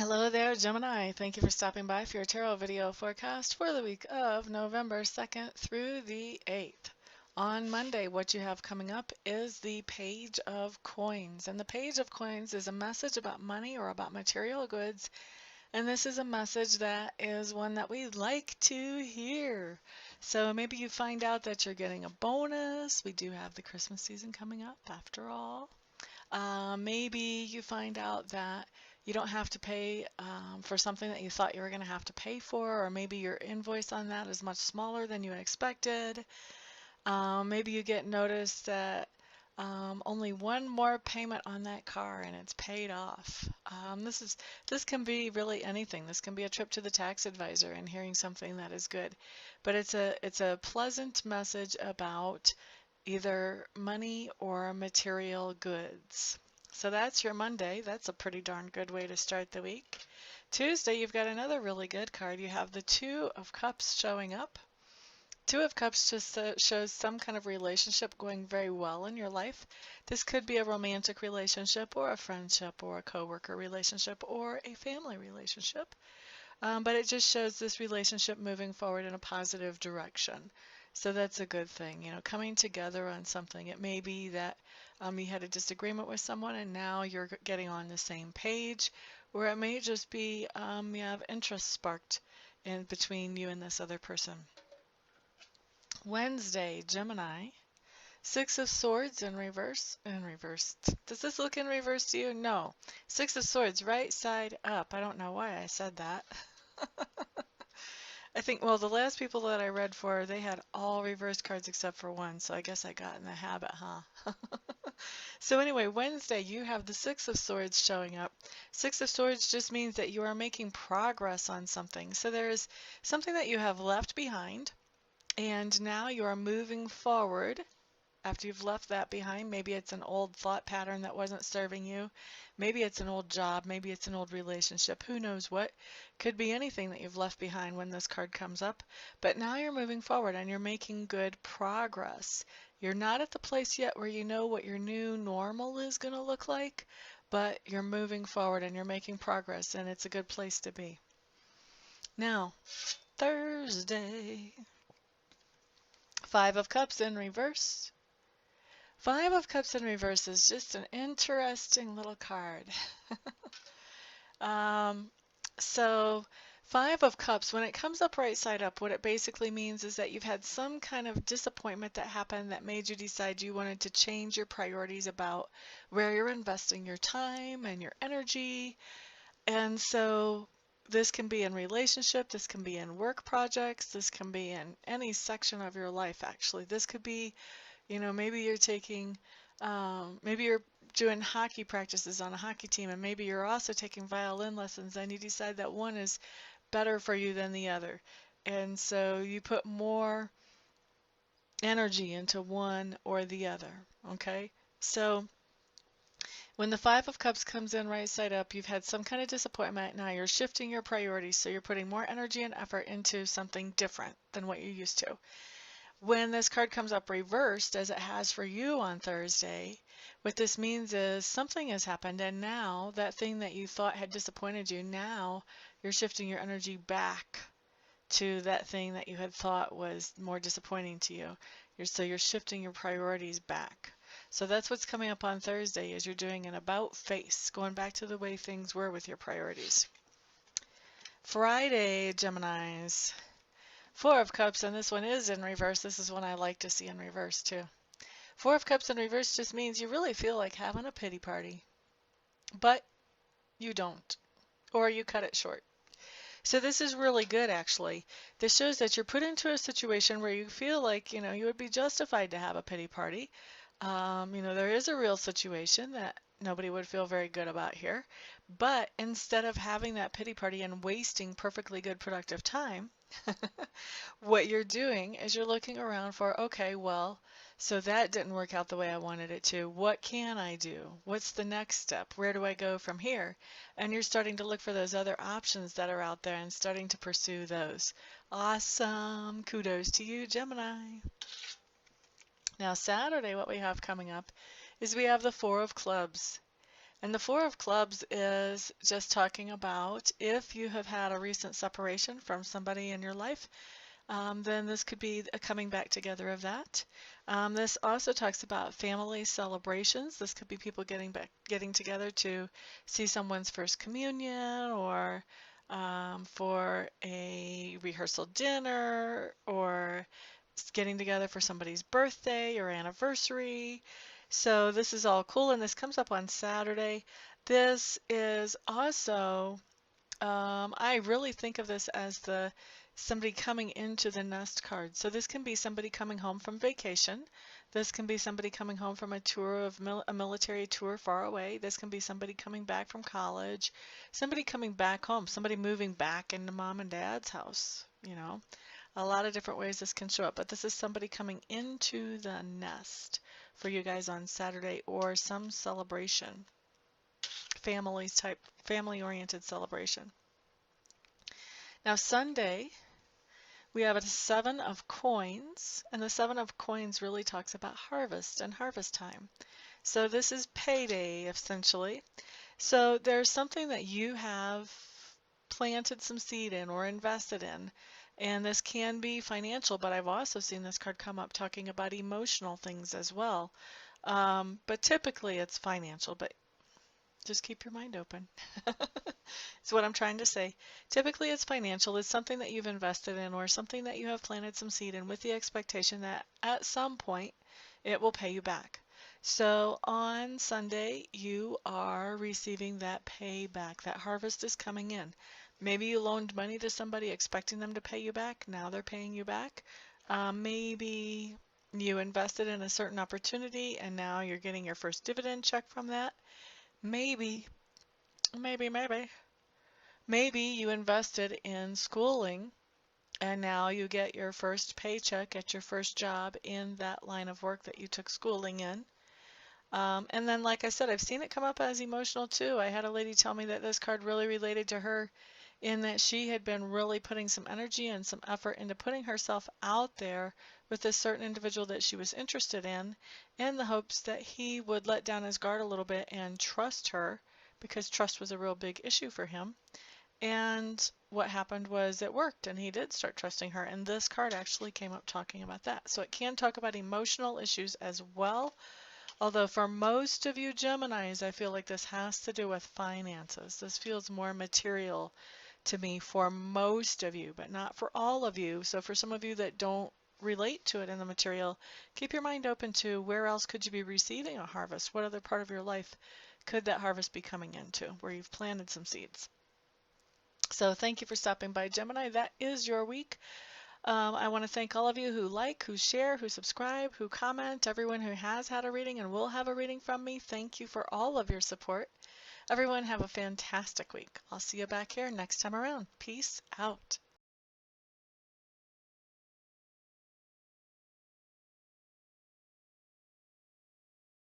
Hello there, Gemini. Thank you for stopping by for your tarot video forecast for the week of November 2nd through the 8th. On Monday, what you have coming up is the Page of Coins. And the Page of Coins is a message about money or about material goods. And this is a message that is one that we like to hear. So maybe you find out that you're getting a bonus. We do have the Christmas season coming up after all. Maybe you find out that you don't have to pay for something that you thought you were going to have to pay for, or maybe your invoice on that is much smaller than you expected. Maybe you get notice that only one more payment on that car and it's paid off. This can be really anything. This can be a trip to the tax advisor and hearing something that is good, but it's a pleasant message about either money or material goods. So that's your Monday. That's a pretty darn good way to start the week. Tuesday, you've got another really good card. You have the Two of Cups showing up. Two of Cups just shows some kind of relationship going very well in your life. This could be a romantic relationship or a friendship or a coworker relationship or a family relationship. But it just shows this relationship moving forward in a positive direction. So that's a good thing, coming together on something. It may be that you had a disagreement with someone and now you're getting on the same page, or it may just be you have interest sparked in between you and this other person. Wednesday, Gemini, Six of Swords in reverse. In reverse. Does this look in reverse to you? No. Six of Swords, right side up. I don't know why I said that. I think, well, the last people that I read for, they had all reverse cards except for one, so I guess I got in the habit, huh? So anyway, Wednesday, you have the Six of Swords showing up. Six of Swords just means that you are making progress on something. So there is something that you have left behind, and now you are moving forward. After you've left that behind, maybe it's an old thought pattern that wasn't serving you. Maybe it's an old job. Maybe it's an old relationship. Who knows what? Could be anything that you've left behind when this card comes up. But now you're moving forward and you're making good progress. You're not at the place yet where you know what your new normal is going to look like, but you're moving forward and you're making progress, and it's a good place to be. Now, Thursday. Five of Cups in reverse. Five of Cups in reverse is just an interesting little card. So Five of Cups, when it comes up right side up, what it basically means is that you've had some kind of disappointment that happened that made you decide you wanted to change your priorities about where you're investing your time and your energy. And so this can be in relationship, this can be in work projects, this can be in any section of your life, actually. This could be, maybe you're taking, maybe you're doing hockey practices on a hockey team, and maybe you're also taking violin lessons, and you decide that one is better for you than the other. And so you put more energy into one or the other, okay? So when the Five of Cups comes in right side up, you've had some kind of disappointment. Now you're shifting your priorities, so you're putting more energy and effort into something different than what you're used to. When this card comes up reversed, as it has for you on Thursday, what this means is something has happened, and now that thing that you thought had disappointed you, now you're shifting your energy back to that thing that you had thought was more disappointing to you. So you're shifting your priorities back. So that's what's coming up on Thursday, is you're doing an about face, going back to the way things were with your priorities. Friday, Geminis. Four of Cups, and this one is in reverse. This is one I like to see in reverse too. Four of Cups in reverse just means you really feel like having a pity party, but you don't, or you cut it short. So this is really good, actually. This shows that you're put into a situation where you feel like, you would be justified to have a pity party. There is a real situation that nobody would feel very good about here. But instead of having that pity party and wasting perfectly good productive time, what you're doing is you're looking around for, okay, well, so that didn't work out the way I wanted it to. What can I do? What's the next step? Where do I go from here? And you're starting to look for those other options that are out there and starting to pursue those. Awesome. Kudos to you, Gemini. Now, Saturday, what we have coming up is we have the Four of Clubs. And the Four of Clubs is just talking about if you have had a recent separation from somebody in your life, then this could be a coming back together of that. This also talks about family celebrations. This could be people getting together to see someone's first communion, or for a rehearsal dinner, or getting together for somebody's birthday or anniversary. So this is all cool, and this comes up on Saturday. This is also I really think of this as the somebody coming into the nest card. So this can be somebody coming home from vacation. This can be somebody coming home from a tour of a military tour far away. This can be somebody coming back from college, somebody coming back home, somebody moving back into mom and dad's house. You know, a lot of different ways this can show up, but this is somebody coming into the nest for you guys on Saturday, or some celebration, family-oriented celebration. Now Sunday, we have a Seven of Coins, and the Seven of Coins really talks about harvest and harvest time. So this is payday, essentially. So there's something that you have planted some seed in or invested in, and this can be financial, but I've also seen this card come up talking about emotional things as well. But typically it's financial, but just keep your mind open. Is what I'm trying to say. Typically it's financial. It's something that you've invested in, or something that you have planted some seed in with the expectation that at some point it will pay you back. So on Sunday you are receiving that payback. That harvest is coming in. Maybe you loaned money to somebody expecting them to pay you back. Now they're paying you back. Maybe you invested in a certain opportunity and now you're getting your first dividend check from that. Maybe you invested in schooling and now you get your first paycheck at your first job in that line of work that you took schooling in. And then, like I said, I've seen it come up as emotional too. I had a lady tell me that this card really related to her, in that she had been really putting some energy and some effort into putting herself out there with a certain individual that she was interested in the hopes that he would let down his guard a little bit and trust her, because trust was a real big issue for him. And what happened was it worked, and he did start trusting her. And this card actually came up talking about that. So it can talk about emotional issues as well. Although for most of you Geminis, I feel like this has to do with finances. This feels more material to me for most of you, but not for all of you. So for some of you that don't relate to it in the material, keep your mind open to where else could you be receiving a harvest? What other part of your life could that harvest be coming into, where you've planted some seeds? So thank you for stopping by, Gemini. That is your week. I want to thank all of you who like, who share, who subscribe, who comment, everyone who has had a reading and will have a reading from me. Thank you for all of your support. Everyone have a fantastic week. I'll see you back here next time around. Peace out.